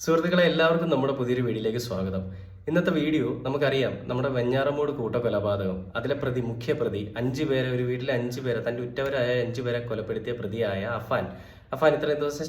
സുഹൃത്തുക്കളെ എല്ലാവർക്കും നമ്മുടെ പുതിയൊരു വീഡിയോയിലേക്ക് സ്വാഗതം. ഇന്നത്തെ വീഡിയോ നമുക്കറിയാം, നമ്മുടെ വെഞ്ഞാറമൂട് കൂട്ടക്കൊലപാതകം, അതിലെ മുഖ്യ പ്രതി 5 പേരെ, ഒരു വീട്ടിലെ 5 പേരെ, തന്റെ ഉറ്റവരായ 5 പേരെ കൊലപ്പെടുത്തിയ പ്രതിയായ അഫാൻ ഇത്രയും ദിവസം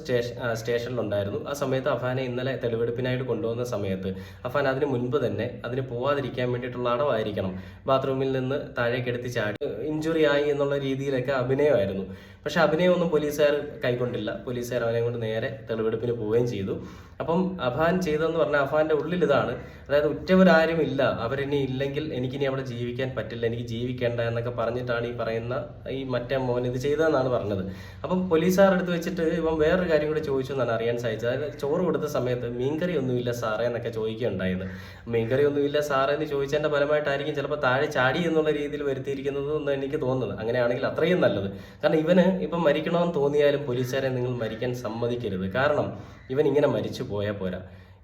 സ്റ്റേഷനിലുണ്ടായിരുന്നു. ആ സമയത്ത് അഫാനെ ഇന്നലെ തെളിവെടുപ്പിനായിട്ട് കൊണ്ടുവന്ന സമയത്ത് അഫാൻ അതിന് മുൻപ് തന്നെ അതിന് പോവാതിരിക്കാൻ വേണ്ടിയിട്ടുള്ള അടവായിരിക്കണം, ബാത്റൂമിൽ നിന്ന് താഴേക്കെടുത്ത് ചാടി ഇഞ്ചുറി ആയി എന്നുള്ള രീതിയിലൊക്കെ അഭിനയമായിരുന്നു. പക്ഷെ അഭിനയമൊന്നും പോലീസുകാർ കൈക്കൊണ്ടില്ല. പോലീസുകാർ അവനെ കൊണ്ട് നേരെ തെളിവെടുപ്പിന് പോവുകയും ചെയ്തു. അപ്പം അഫാൻ ചെയ്തതെന്ന് പറഞ്ഞാൽ, അഫാന്റെ ഉള്ളിൽ ഇതാണ്, അതായത് ഉറ്റവരാരും ഇല്ല, അവരിനി ഇല്ലെങ്കിൽ എനിക്കിനി അവിടെ ജീവിക്കാൻ പറ്റില്ല, എനിക്ക് ജീവിക്കേണ്ട എന്നൊക്കെ പറഞ്ഞിട്ടാണ് ഈ പറയുന്ന മറ്റേ മോൻ ഇത് ചെയ്തതെന്നാണ് പറഞ്ഞത്. അപ്പം പോലീസുകാർ എടുത്ത് വെച്ചിട്ട് ഇവൻ വേറൊരു കാര്യം കൂടി ചോദിച്ചു എന്നാണ് അറിയാൻ സാധിച്ചത്. അതായത് ചോറ് കൊടുത്ത സമയത്ത് മീൻകറി ഒന്നുമില്ല സാറേ എന്നൊക്കെ ചോദിക്കുകയുണ്ടായത്. മീൻകറി ഒന്നുമില്ല സാറേ എന്ന് ചോദിച്ചതിന്റെ ഫലമായിട്ടായിരിക്കും ചിലപ്പോൾ താഴെ ചാടി എന്നുള്ള രീതിയിൽ വരുത്തിയിരിക്കുന്നത് എന്ന് എനിക്ക് തോന്നുന്നത്. അങ്ങനെയാണെങ്കിൽ അത്രയും നല്ലത്. കാരണം ഇവന് ഇപ്പം മരിക്കണമെന്ന് തോന്നിയാലും പോലീസുകാരെ നിങ്ങൾ മരിക്കാൻ സമ്മതിക്കരുത്. കാരണം ഇവൻ ഇങ്ങനെ മരിച്ചു പോയാൽ പോരാ.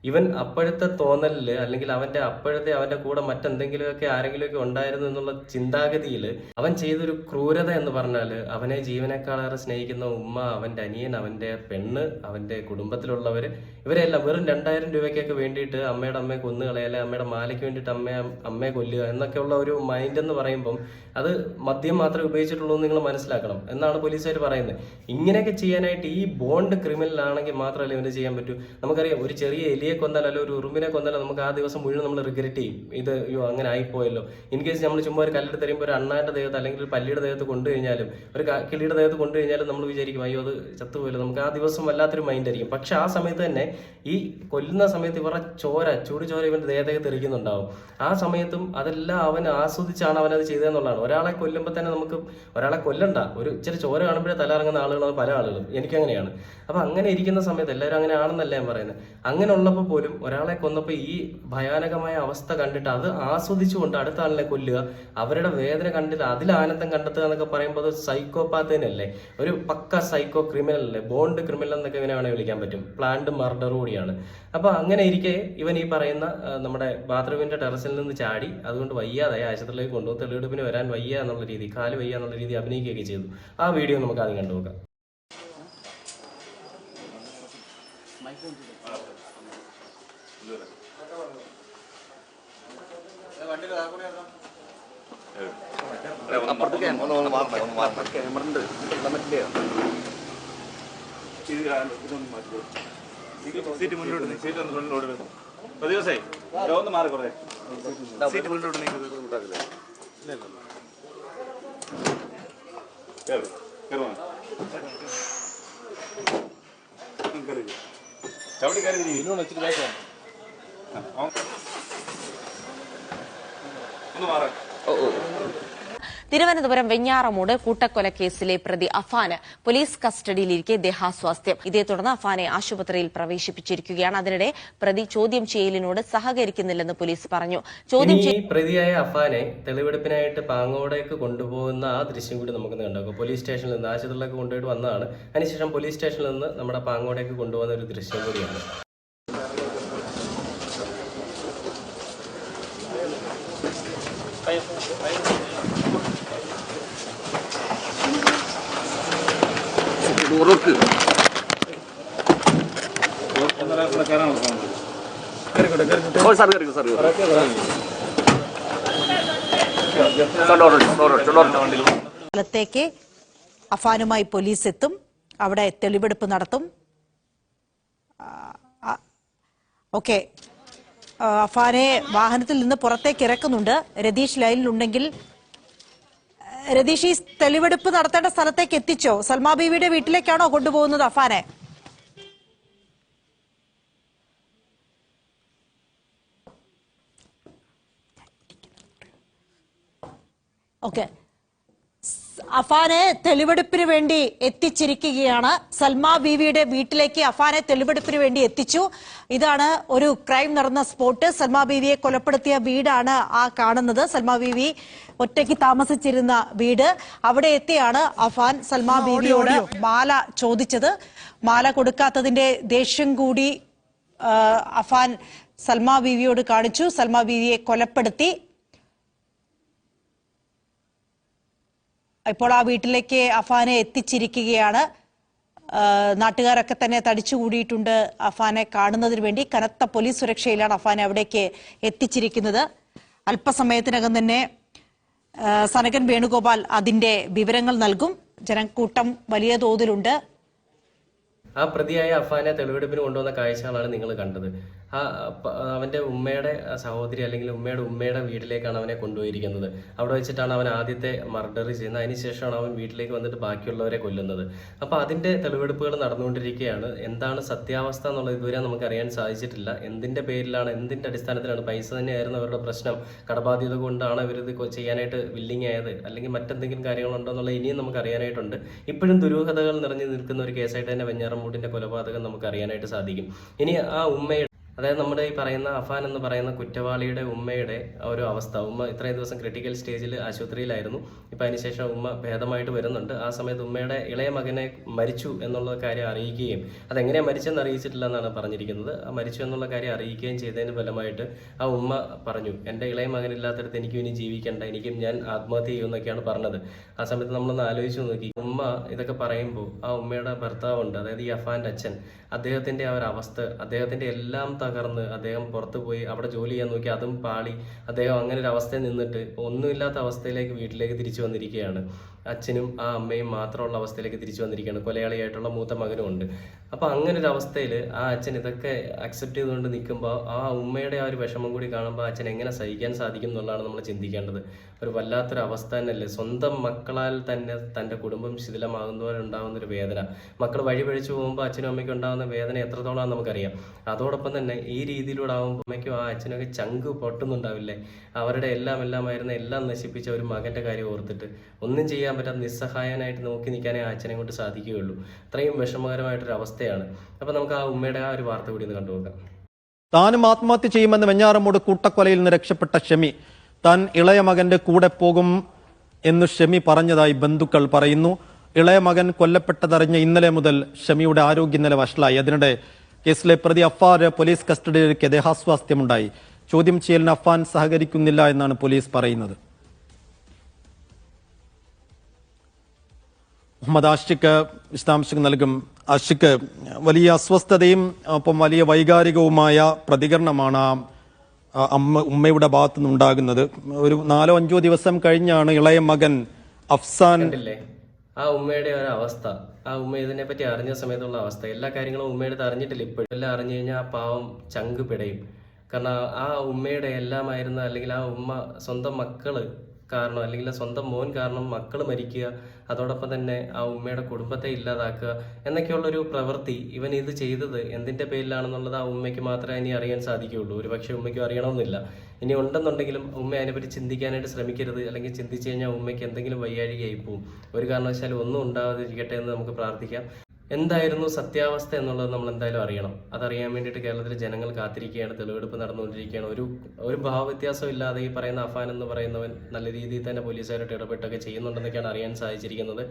ഇവൻ അപ്പോഴത്തെ തോന്നലില്, അല്ലെങ്കിൽ അവന്റെ കൂടെ മറ്റെന്തെങ്കിലുമൊക്കെ ആരെങ്കിലുമൊക്കെ ഉണ്ടായിരുന്നു എന്നുള്ള ചിന്താഗതിയിൽ അവൻ ചെയ്തൊരു ക്രൂരത എന്ന് പറഞ്ഞാൽ, അവനെ ജീവനേക്കാളേറെ സ്നേഹിക്കുന്ന ഉമ്മ, അവന്റെ അനിയൻ, അവന്റെ പെണ്ണ്, അവന്റെ കുടുംബത്തിലുള്ളവര്, ഇവരെല്ലാം വെറും 2000 രൂപയ്ക്കൊക്കെ വേണ്ടിയിട്ട് അമ്മയെ കൊന്നു കളയല്ലേ, അമ്മയുടെ മാലയ്ക്ക് വേണ്ടിയിട്ട് അമ്മയെ കൊല്ലുക എന്നൊക്കെയുള്ള ഒരു മൈൻഡ് എന്ന് പറയുമ്പം അത് മദ്യം മാത്രമേ ഉപയോഗിച്ചിട്ടുള്ളൂ എന്ന് നിങ്ങൾ മനസ്സിലാക്കണം എന്നാണ് പോലീസുകാർ പറയുന്നത്. ഇങ്ങനെയൊക്കെ ചെയ്യാനായിട്ട് ഈ ബോണ്ട് ക്രിമിനൽ ആണെങ്കിൽ മാത്രമല്ലേ ഇവന് ചെയ്യാൻ പറ്റൂ. നമുക്കറിയാം, ഒരു ചെറിയ എലിയെ കൊന്നാലോ ഒരു ഉറുമ്പിനെ കൊന്നാലോ നമുക്ക് ആ ദിവസം മുഴുവൻ നമ്മൾ റിഗ്രറ്റ് ചെയ്യും, ഇത് അയ്യോ അങ്ങനെ ആയിപ്പോയല്ലോ. ഇൻ കേസ് നമ്മൾ ചുമ്മാ ഒരു കല്ലെടുത്ത് തരുമ്പോൾ ഒരു അണ്ണാന്റെ ദേഹത്ത് അല്ലെങ്കിൽ ഒരു പല്ലിയുടെ ദേഹത്ത് കൊണ്ടുകഴിഞ്ഞാലും ഒരു കിളിയുടെ ദേഹത്ത് കൊണ്ടുകഴിഞ്ഞാലും നമ്മൾ വിചാരിക്കും അയ്യോ അത് ചത്തുപോയല്ലോ. നമുക്ക് ആ ദിവസം വല്ലാത്തൊരു മൈൻഡ് ആയിരിക്കും. പക്ഷെ ആ സമയത്ത് തന്നെ ഈ കൊല്ലുന്ന സമയത്ത് ഇവരുടെ ചൂടുചോര ഇവന്റെ ദേഹത്തേക്ക് തെറിക്കുന്നുണ്ടാവും. ആ സമയത്തും അതെല്ലാം അവൻ ആസ്വദിച്ചാണ് അവനത് ചെയ്തതെന്നുള്ളതാണ്. ഒരാളെ കൊല്ലുമ്പോൾ തന്നെ നമുക്ക് ഒരാളെ കൊല്ലണ്ട, ഒരു ഇച്ചിരി ചോര കാണുമ്പോഴേ തല ഇറങ്ങുന്ന ആളുകളാണ് പല ആളുകളും. എനിക്കങ്ങനെയാണ്. അപ്പൊ അങ്ങനെ ഇരിക്കുന്ന സമയത്ത് എല്ലാവരും അങ്ങനെ ആണെന്നല്ല ഞാൻ പറയുന്നത്. അങ്ങനെ ഉള്ളപ്പോൾ പോലും ഒരാളെ കൊന്നപ്പോൾ ഈ ഭയാനകമായ അവസ്ഥ കണ്ടിട്ട് അത് ആസ്വദിച്ചുകൊണ്ട് അടുത്ത ആളിനെ കൊല്ലുക, അവരുടെ വേദന കണ്ടിട്ട് അതിൽ ആനന്ദം കണ്ടെത്തുക എന്നൊക്കെ പറയുമ്പോൾ അത് സൈക്കോപാത്തിനല്ലേ, ഒരു പക്ക സൈക്കോ ക്രിമിനൽ അല്ലേ, ബോണ്ട് ക്രിമിനൽ എന്നൊക്കെ ഇവനെ വേണേൽ വിളിക്കാൻ പറ്റും. പ്ലാൻഡ് മർഡർ കൂടിയാണ്. അപ്പൊ അങ്ങനെ ഇരിക്കെ ഇവൻ ഈ പറയുന്ന നമ്മുടെ ബാത്റൂമിന്റെ ടെറസിൽ നിന്ന് ചാടി, അതുകൊണ്ട് വയ്യാതായി ആശുപത്രിയിലേക്ക് കൊണ്ടുപോകും, തെളിവെടുപ്പിന് വരാൻ വയ്യ എന്നുള്ള രീതി, കാല് വയ്യ എന്നുള്ള രീതി അഭിനയിക്കുകയൊക്കെ ചെയ്തു. ആ വീഡിയോ നമുക്ക് ആദ്യം കണ്ടുനോക്കാം. സീറ്റ് മുന്നോട്ട് സീറ്റ് മുന്നോട്ട് ദിവസേ ഒന്ന് മാറി കുറേ സീറ്റ് മുന്നോട്ട് ചവിട്ടി കയറി വെച്ചിട്ട് ഒന്ന് മാറാം. തിരുവനന്തപുരം വെഞ്ഞാറമൂട് കൂട്ടക്കൊലക്കേസിലെ പ്രതി അഫാന് പോലീസ് കസ്റ്റഡിയിലിരിക്കെ ദേഹാസ്വാസ്ഥ്യം. ഇതേ തുടർന്ന് അഫാനെ ആശുപത്രിയിൽ പ്രവേശിപ്പിച്ചിരിക്കുകയാണ്. അതിനിടെ പ്രതി ചോദ്യം ചെയ്യലിനോട് സഹകരിക്കുന്നില്ലെന്ന് പോലീസ് പറഞ്ഞു. പ്രതിയായ അഫാനെ തെളിവെടുപ്പിനായിട്ട് പാങ്ങോടേക്ക് കൊണ്ടുപോകുന്ന ആ ദൃശ്യം കൂടി നമുക്ക് കണ്ടാക്കും. പോലീസ് സ്റ്റേഷനിൽ നിന്ന് ആശുപത്രിയിലേക്ക് കൊണ്ടുപോയിട്ട് വന്നതാണ്. അതിനുശേഷം പോലീസ് സ്റ്റേഷനിൽ നിന്ന് നമ്മുടെ പാങ്ങോടേക്ക് കൊണ്ടുപോകുന്ന ഒരു ദൃശ്യം കൂടിയാണ്. സ്ഥലത്തേക്ക് അഫാനുമായി പോലീസ് എത്തും, അവിടെ തെളിവെടുപ്പ് നടത്തും. ഓക്കെ, അഫാനെ വാഹനത്തിൽ നിന്ന് പുറത്തേക്ക് ഇറക്കുന്നുണ്ട്. രതീഷ് ലൈനിലുണ്ടെങ്കിൽ രതീഷ്, ഈ തെളിവെടുപ്പ് നടത്തേണ്ട സ്ഥലത്തേക്ക് എത്തിച്ചോ? സൽമാ ബീവിയുടെ വീട്ടിലേക്കാണോ കൊണ്ടുപോകുന്നത് അഫാനെ? ഓക്കെ, അഫാനെ തെളിവെടുപ്പിന് വേണ്ടി എത്തിച്ചിരിക്കുകയാണ്. സൽമാ ബീവിയുടെ വീട്ടിലേക്ക് അഫാനെ തെളിവെടുപ്പിന് വേണ്ടി എത്തിച്ചു. ഇതാണ് ഒരു ക്രൈം നടന്ന സ്പോട്ട്. സൽമാ ബീവിയെ കൊലപ്പെടുത്തിയ വീടാണ് ആ കാണുന്നത്. സൽമാ ബീവി ഒറ്റയ്ക്ക് താമസിച്ചിരുന്ന വീട്. അവിടെ എത്തിയാണ് അഫാൻ സൽമാ ബീവിയോട് മാല ചോദിച്ചത്. മാല കൊടുക്കാത്തതിന്റെ ദേഷ്യം കൂടി അഫാൻ സൽമാ ബീവിയോട് കാണിച്ചു. സൽമാ ബീവിയെ കൊലപ്പെടുത്തി. ഇപ്പോൾ ആ വീട്ടിലേക്ക് അഫാനെ എത്തിച്ചിരിക്കുകയാണ്. നാട്ടുകാരൊക്കെ തന്നെ തടിച്ചുകൂടിയിട്ടുണ്ട് അഫാനെ കാണുന്നതിന് വേണ്ടി. കനത്ത പോലീസ് സുരക്ഷയിലാണ് അഫാനെ അവിടേക്ക് എത്തിച്ചിരിക്കുന്നത്. അല്പസമയത്തിനകം തന്നെ സനകൻ വേണുഗോപാൽ അതിന്റെ വിവരങ്ങൾ നൽകും. ജനക്കൂട്ടം വലിയ തോതിലുണ്ട്. ആ പ്രതിയായ അഫാനെ തെളിവെടുപ്പിന് കൊണ്ടുവന്ന കാഴ്ചകളാണ് നിങ്ങൾ കണ്ടത്. അവന്റെ ഉമ്മയുടെ സഹോദരി അല്ലെങ്കിൽ ഉമ്മയുടെ വീട്ടിലേക്കാണ് അവനെ കൊണ്ടുപോയിരിക്കുന്നത്. അവിടെ വെച്ചിട്ടാണ് അവൻ ആദ്യത്തെ മർഡർ ചെയ്യുന്നത്. അതിനുശേഷമാണ് അവൻ വീട്ടിലേക്ക് വന്നിട്ട് ബാക്കിയുള്ളവരെ കൊല്ലുന്നത്. അപ്പൊ അതിന്റെ തെളിവെടുപ്പുകൾ നടന്നുകൊണ്ടിരിക്കുകയാണ്. എന്താണ് സത്യാവസ്ഥ എന്നുള്ളത് ഇതുവരെ നമുക്ക് അറിയാൻ സാധിച്ചിട്ടില്ല. എന്തിന്റെ പേരിലാണ്, എന്തിന്റെ അടിസ്ഥാനത്തിലാണ്, പൈസ തന്നെയായിരുന്നു അവരുടെ പ്രശ്നം, കടബാധ്യത കൊണ്ടാണ് അവരിത് ചെയ്യാനായിട്ട് വില്ലിങ് ആയത്, അല്ലെങ്കിൽ മറ്റെന്തെങ്കിലും കാര്യങ്ങളുണ്ടോ എന്നുള്ളത് ഇനിയും നമുക്ക് അറിയാനായിട്ടുണ്ട്. ഇപ്പോഴും ദുരൂഹതകൾ നിറഞ്ഞു നിൽക്കുന്ന ഒരു കേസായിട്ട് തന്നെ വെഞ്ഞാറമൂടിന്റെ കൊലപാതകം നമുക്ക് അറിയാനായിട്ട് സാധിക്കും. ഇനി ആ ഉമ്മയുടെ, അതായത് നമ്മുടെ ഈ പറയുന്ന അഫാൻ എന്ന് പറയുന്ന കുറ്റവാളിയുടെ ഉമ്മയുടെ ഒരു അവസ്ഥ, ഉമ്മ ഇത്രയും ദിവസം ക്രിട്ടിക്കൽ സ്റ്റേജിൽ ആശുപത്രിയിലായിരുന്നു. ഇപ്പം അതിനുശേഷം ഉമ്മ ഭേദമായിട്ട് വരുന്നുണ്ട്. ആ സമയത്ത് ഉമ്മയുടെ ഇളയ മകനെ മരിച്ചു എന്നുള്ള കാര്യം അറിയിക്കുകയും, അതെങ്ങനെയാണ് മരിച്ചെന്ന് അറിയിച്ചിട്ടില്ല എന്നാണ് പറഞ്ഞിരിക്കുന്നത്. ആ മരിച്ചു എന്നുള്ള കാര്യം അറിയിക്കുകയും ചെയ്തതിന് ഫലമായിട്ട് ആ ഉമ്മ പറഞ്ഞു, എൻ്റെ ഇളയ മകനില്ലാത്തടത്ത് എനിക്കും ഇനി ജീവിക്കണ്ട, ഞാൻ ആത്മഹത്യ ചെയ്യുമെന്നൊക്കെയാണ് പറഞ്ഞത്. ആ സമയത്ത് നമ്മളൊന്ന് ആലോചിച്ച് നോക്കി, ഉമ്മ ഇതൊക്കെ പറയുമ്പോൾ ആ ഉമ്മയുടെ ഭർത്താവുണ്ട്, അതായത് ഈ അഫാൻ്റെ അച്ഛൻ, അദ്ദേഹത്തിൻ്റെ ആ ഒരു അവസ്ഥ, അദ്ദേഹത്തിൻ്റെ എല്ലാം തകർന്ന് അദ്ദേഹം പുറത്തു പോയി അവിടെ ജോലി ചെയ്യാൻ നോക്കി, അതും പാളി. അദ്ദേഹം അങ്ങനെ ഒരു അവസ്ഥയിൽ നിന്നിട്ട് ഒന്നുമില്ലാത്ത അവസ്ഥയിലേക്ക് വീട്ടിലേക്ക് തിരിച്ചു വന്നിരിക്കുകയാണ്. അച്ഛനും ആ അമ്മയും മാത്രമുള്ള അവസ്ഥയിലേക്ക് തിരിച്ചു വന്നിരിക്കുകയാണ്. കൊലയാളിയായിട്ടുള്ള മൂത്ത മകനും ഉണ്ട്. അപ്പോൾ അങ്ങനെ ഒരു അവസ്ഥയിൽ ആ അച്ഛൻ ഇതൊക്കെ അക്സെപ്റ്റ് ചെയ്തുകൊണ്ട് നിൽക്കുമ്പോൾ ആ ഉമ്മയുടെ ആ ഒരു വിഷമം കൂടി കാണുമ്പോൾ അച്ഛൻ എങ്ങനെ സഹിക്കാൻ സാധിക്കും എന്നുള്ളതാണ് നമ്മൾ ചിന്തിക്കേണ്ടത്. ഒരു വല്ലാത്തൊരു അവസ്ഥ തന്നെയല്ലേ. സ്വന്തം മക്കളാൽ തന്നെ തൻ്റെ കുടുംബം ശിഥിലമാകുന്നവരുണ്ടാകുന്നൊരു വേദന, മക്കൾ വഴിപഴിച്ചു പോകുമ്പോൾ അച്ഛനും അമ്മയ്ക്കും ഉണ്ടാകുന്ന വേദന എത്രത്തോളം നമുക്കറിയാം. അതോടൊപ്പം തന്നെ ഈ രീതിയിലൂടെ ആകുമ്പോൾ അമ്മയ്ക്കും ആ അച്ഛനൊക്കെ ചങ്ക് പൊട്ടുന്നുണ്ടാവില്ലേ. അവരുടെ എല്ലാമായിരുന്ന എല്ലാം നശിപ്പിച്ച ഒരു മകൻ്റെ കാര്യം ഓർത്തിട്ട് ഒന്നും ചെയ്യാൻ പറ്റാത്ത നിസ്സഹായനായിട്ട് നോക്കി നിൽക്കാനേ ആ അച്ഛനെ കൊണ്ട് സാധിക്കുകയുള്ളൂ. അത്രയും വിഷമകരമായിട്ടൊരു അവസ്ഥയാണ്. അപ്പോൾ നമുക്ക് ആ ഉമ്മയുടെ ആ ഒരു വാർത്ത കൂടി ഒന്ന് കണ്ടുപോകാം. താനും ആത്മഹത്യ ചെയ്യുമെന്ന് വെഞ്ഞാറമൂട് കൂട്ടക്കൊലയിൽ നിന്ന് രക്ഷപ്പെട്ട ഷെമി താൻ ഇളയ മകന്റെ കൂടെ പോകും എന്ന് ഷെമി പറഞ്ഞതായി ബന്ധുക്കൾ പറയുന്നു. ഇളയ മകൻ കൊല്ലപ്പെട്ടതറിഞ്ഞ ഇന്നലെ മുതൽ ഷെമിയുടെ ആരോഗ്യനില വഷളായി. അതിനിടെ കേസിലെ പ്രതി അഫാന് പോലീസ് കസ്റ്റഡിയിലേക്ക് ദേഹാസ്വാസ്ഥ്യമുണ്ടായി. ചോദ്യം ചെയ്യലിന് അഫാൻ സഹകരിക്കുന്നില്ല എന്നാണ് പോലീസ് പറയുന്നത്. മുഹമ്മദ് ആഷിഖ് വിശദാംശങ്ങൾ നൽകും. ആഷിഖ്, വലിയ അസ്വസ്ഥതയും ഒപ്പം വലിയ വൈകാരികവുമായ പ്രതികരണമാണ് ഉമ്മയുടെ ഭാഗത്തു നിന്നുണ്ടാകുന്നത്. ഒരു 4-5 ദിവസം കഴിഞ്ഞാണ് ഇളയ മകൻ അഫ്സാൻ. ആ ഉമ്മയുടെ ഒരു അവസ്ഥ, ആ ഉമ്മ ഇതിനെപ്പറ്റി അറിഞ്ഞ സമയത്തുള്ള അവസ്ഥ, എല്ലാ കാര്യങ്ങളും ഉമ്മയുടെ അറിഞ്ഞിട്ടില്ല. ഇപ്പോഴും എല്ലാം അറിഞ്ഞു കഴിഞ്ഞാൽ ആ പാവം ചങ്ക് പിടയും. കാരണം ആ ഉമ്മയുടെ എല്ലാമായിരുന്ന, അല്ലെങ്കിൽ ആ ഉമ്മ സ്വന്തം മക്കള് കാരണം, അല്ലെങ്കിൽ സ്വന്തം മോൻ കാരണം മക്കൾ മരിക്കുക, അതോടൊപ്പം തന്നെ ആ ഉമ്മയുടെ കുടുംബത്തെ ഇല്ലാതാക്കുക എന്നൊക്കെയുള്ളൊരു പ്രവൃത്തി ഇവൻ ഇത് ചെയ്തത് എന്തിന്റെ പേരിലാണെന്നുള്ളത് ആ ഉമ്മയ്ക്ക് മാത്രമേ ഇനി അറിയാൻ സാധിക്കുകയുള്ളൂ. ഒരു പക്ഷേ ഉമ്മയ്ക്കും അറിയണമെന്നില്ല. ഇനി ഉണ്ടെന്നുണ്ടെങ്കിലും ഉമ്മ അതിനെപ്പറ്റി ചിന്തിക്കാനായിട്ട് ശ്രമിക്കരുത്. അല്ലെങ്കിൽ ചിന്തിച്ചു കഴിഞ്ഞാൽ ഉമ്മയ്ക്ക് എന്തെങ്കിലും വയ്യാഴികയായി പോവും. ഒരു കാരണവശാലും ഒന്നും ഉണ്ടാകാതിരിക്കട്ടെ എന്ന് നമുക്ക് പ്രാർത്ഥിക്കാം. എന്തായിരുന്നു സത്യാവസ്ഥ എന്നുള്ളത് നമ്മൾ എന്തായാലും അറിയണം. അതറിയാൻ വേണ്ടിയിട്ട് കേരളത്തിലെ ജനങ്ങൾ കാത്തിരിക്കുകയാണ്. തെളിവെടുപ്പ് നടന്നുകൊണ്ടിരിക്കുകയാണ്. ഒരു ഭാവവ്യത്യാസം ഇല്ലാതെ ഈ പറയുന്ന അഫാൻ എന്ന് പറയുന്നവൻ നല്ല രീതിയിൽ തന്നെ പോലീസുകാരായിട്ട് ഇടപെട്ടൊക്കെ ചെയ്യുന്നുണ്ടെന്നൊക്കെയാണ് അറിയാൻ സാധിച്ചിരിക്കുന്നത്.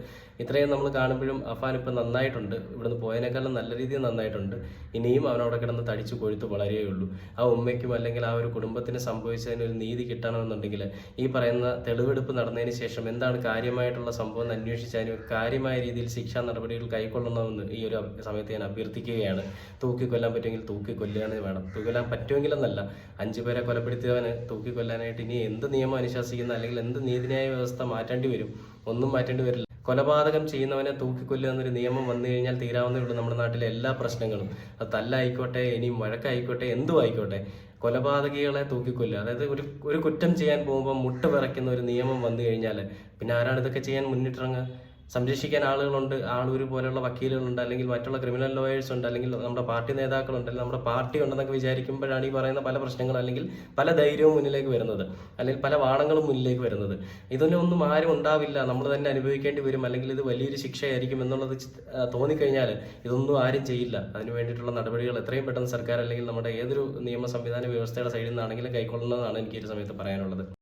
ഇത്രയും നമ്മൾ കാണുമ്പോഴും അഫാൻ ഇപ്പം നന്നായിട്ടുണ്ട്. ഇവിടുന്ന് പോയതിനേക്കാളും നല്ല രീതിയിൽ നന്നായിട്ടുണ്ട്. ഇനിയും അവനവിടെ കിടന്ന് തടിച്ചു കൊഴുത്ത് വളരെയുള്ളൂ. ആ ഉമ്മയ്ക്കും അല്ലെങ്കിൽ ആ ഒരു കുടുംബത്തിന് സംഭവിച്ചതിന് ഒരു നീതി കിട്ടണമെന്നുണ്ടെങ്കിൽ ഈ പറയുന്ന തെളിവെടുപ്പ് നടന്നതിന് ശേഷം എന്താണ് കാര്യമായിട്ടുള്ള സംഭവം എന്ന് അന്വേഷിച്ചതിന് കാര്യമായ രീതിയിൽ ശിക്ഷാ നടപടികൾ കൈക്കൊള്ളണം ഈ ഒരു സമയത്ത് ഞാൻ അഭ്യർത്ഥിക്കുകയാണ്. തൂക്കിക്കൊല്ലാൻ പറ്റുമെങ്കിൽ തൂക്കിക്കൊല്ലുകയാണ് വേണം. തൂക്കിക്കൊല്ലാൻ പറ്റുമെങ്കിലെന്നല്ല, 5 പേരെ കൊലപ്പെടുത്തിയവന് തൂക്കിക്കൊല്ലാനായിട്ട് ഇനി എന്ത് നിയമം അനുശാസിക്കുന്ന, അല്ലെങ്കിൽ എന്ത് നീതിന്യായ വ്യവസ്ഥ മാറ്റേണ്ടി വരും? ഒന്നും മാറ്റേണ്ടി വരില്ല. കൊലപാതകം ചെയ്യുന്നവനെ തൂക്കിക്കൊല്ലുക എന്നൊരു നിയമം വന്നു കഴിഞ്ഞാൽ തീരാവുന്നേ ഉള്ളൂ നമ്മുടെ നാട്ടിലെ എല്ലാ പ്രശ്നങ്ങളും. അത് തല്ലായിക്കോട്ടെ, ഇനിയും വഴക്കായിക്കോട്ടെ, എന്തും ആയിക്കോട്ടെ, കൊലപാതകികളെ തൂക്കിക്കൊല്ലുക. അതായത് ഒരു കുറ്റം ചെയ്യാൻ പോകുമ്പോൾ മുട്ട വിറയ്ക്കുന്ന ഒരു നിയമം വന്നു കഴിഞ്ഞാൽ പിന്നെ ആരാണ് ഇതൊക്കെ ചെയ്യാൻ മുന്നിട്ടിറങ്ങുക? സംരക്ഷിക്കാൻ ആളുകളുണ്ട്, ആളൂർ പോലെയുള്ള വക്കീലുകളുണ്ട്, അല്ലെങ്കിൽ മറ്റുള്ള ക്രിമിനൽ ലോയേഴ്സ് ഉണ്ട്, അല്ലെങ്കിൽ നമ്മുടെ പാർട്ടി നേതാക്കളുണ്ട്, അല്ലെങ്കിൽ നമ്മുടെ പാർട്ടി ഉണ്ടെന്നൊക്കെ വിചാരിക്കുമ്പോഴാണ് ഈ പറയുന്ന പല പ്രശ്നങ്ങളും, അല്ലെങ്കിൽ പല ധൈര്യവും മുന്നിലേക്ക് വരുന്നത്, അല്ലെങ്കിൽ പല വാണങ്ങളും മുന്നിലേക്ക് വരുന്നത്. ഇതിനൊന്നും ആരും ഉണ്ടാവില്ല, നമ്മൾ തന്നെ അനുഭവിക്കേണ്ടി വരും, അല്ലെങ്കിൽ ഇത് വലിയൊരു ശിക്ഷയായിരിക്കും എന്നുള്ളത് തോന്നിക്കഴിഞ്ഞാൽ ഇതൊന്നും ആരും ചെയ്യില്ല. അതിന് വേണ്ടിയിട്ടുള്ള നടപടികൾ എത്രയും പെട്ടെന്ന് സർക്കാർ അല്ലെങ്കിൽ നമ്മുടെ ഏതൊരു നിയമ സംവിധാന വ്യവസ്ഥയുടെ സൈഡിൽ നിന്നാണെങ്കിലും കൈക്കൊള്ളണമെന്നാണ് എനിക്ക് ഈ സമയത്ത് പറയാനുള്ളത്.